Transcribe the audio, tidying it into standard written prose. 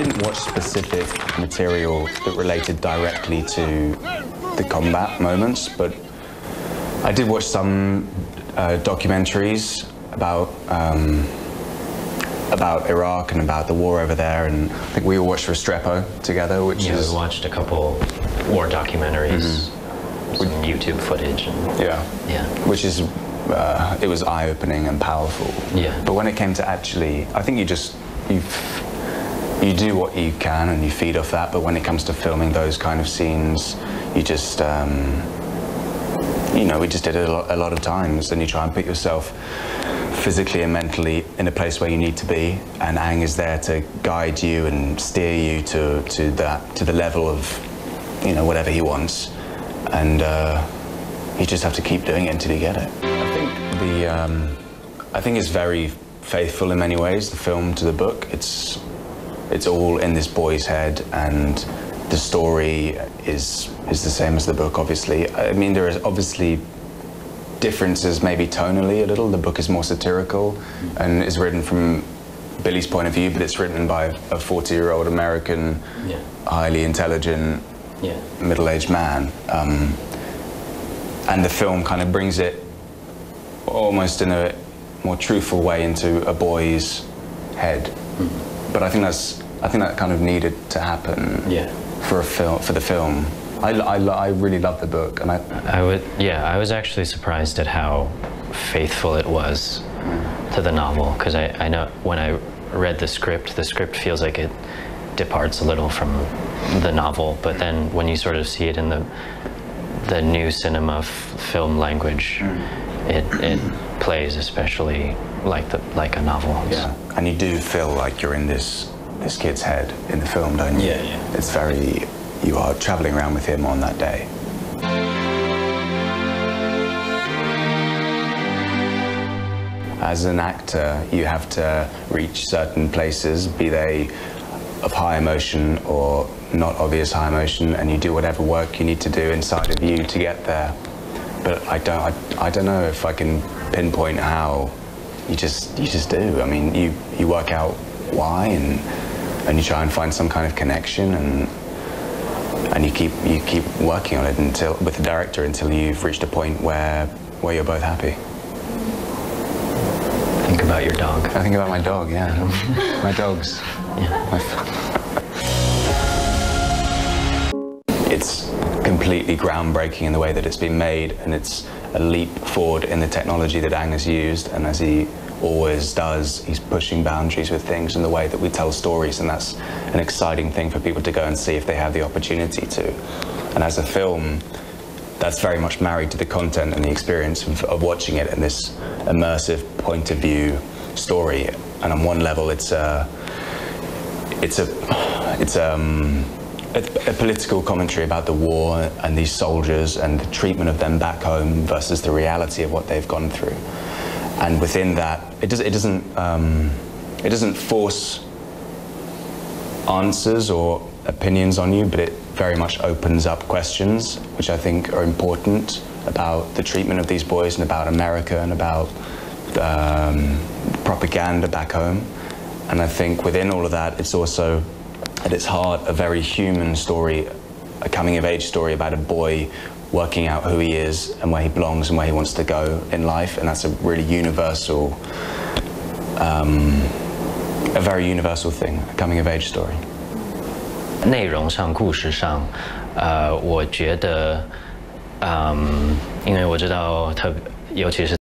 didn't watch specific material that related directly to the combat moments, but I did watch some documentaries about Iraq and about the war over there, and I think we all watched Restrepo together, which is... we watched a couple war documentaries, some YouTube footage. And, yeah. Which is, it was eye-opening and powerful. Yeah. But when it came to actually, I think you do what you can and you feed off that, but when it comes to filming those kind of scenes, you just, you know, we just did it a lot of times, and you try and put yourself physically and mentally in a place where you need to be, and Ang is there to guide you and steer you to the level of, you know, whatever he wants, and you just have to keep doing it until you get it. I think it's very faithful in many ways, the film to the book. It's all in this boy's head, and the story is the same as the book, obviously. I mean, there is obviously differences, maybe tonally a little. The book is more satirical and is written from Billy's point of view, but it's written by a 40-year-old American, highly intelligent, middle-aged man. And the film kind of brings it almost in a more truthful way into a boy's head. But I think that kind of needed to happen for the film. I really love the book, and I was actually surprised at how faithful it was to the novel, because I know when I read the script feels like it departs a little from the novel, but then when you sort of see it in the new cinema film language, it plays especially like a novel. Yeah, and you do feel like you're in this kid's head in the film, don't you? Yeah. It's very, you are traveling around with him on that day. As an actor, you have to reach certain places, be they of high emotion or not obvious high emotion, and you do whatever work you need to do inside of you to get there. But I don't know if I can pinpoint how. You just do. I mean, you work out why, and you try and find some kind of connection, and you keep working on it with the director until you've reached a point where you're both happy. Think about your dog. I think about my dog, yeah. My dogs. Yeah. It's completely groundbreaking in the way that it's been made, and it's a leap forward in the technology that Ang has used, and as he always does, he's pushing boundaries with things in the way that we tell stories, and that's an exciting thing for people to go and see if they have the opportunity to. And as a film, that's very much married to the content and the experience of watching it in this immersive point of view story. And on one level, it's a political commentary about the war and these soldiers and the treatment of them back home versus the reality of what they've gone through. And within that, it doesn't force answers or opinions on you, but it very much opens up questions, which I think are important about the treatment of these boys and about America and about propaganda back home. And I think within all of that, it's also, at its heart, a very human story, a coming-of-age story about a boy working out who he is and where he belongs and where he wants to go in life. And that's a really universal, a very universal thing, a coming-of-age story. 内容上、故事上，我觉得，因为我知道尤其是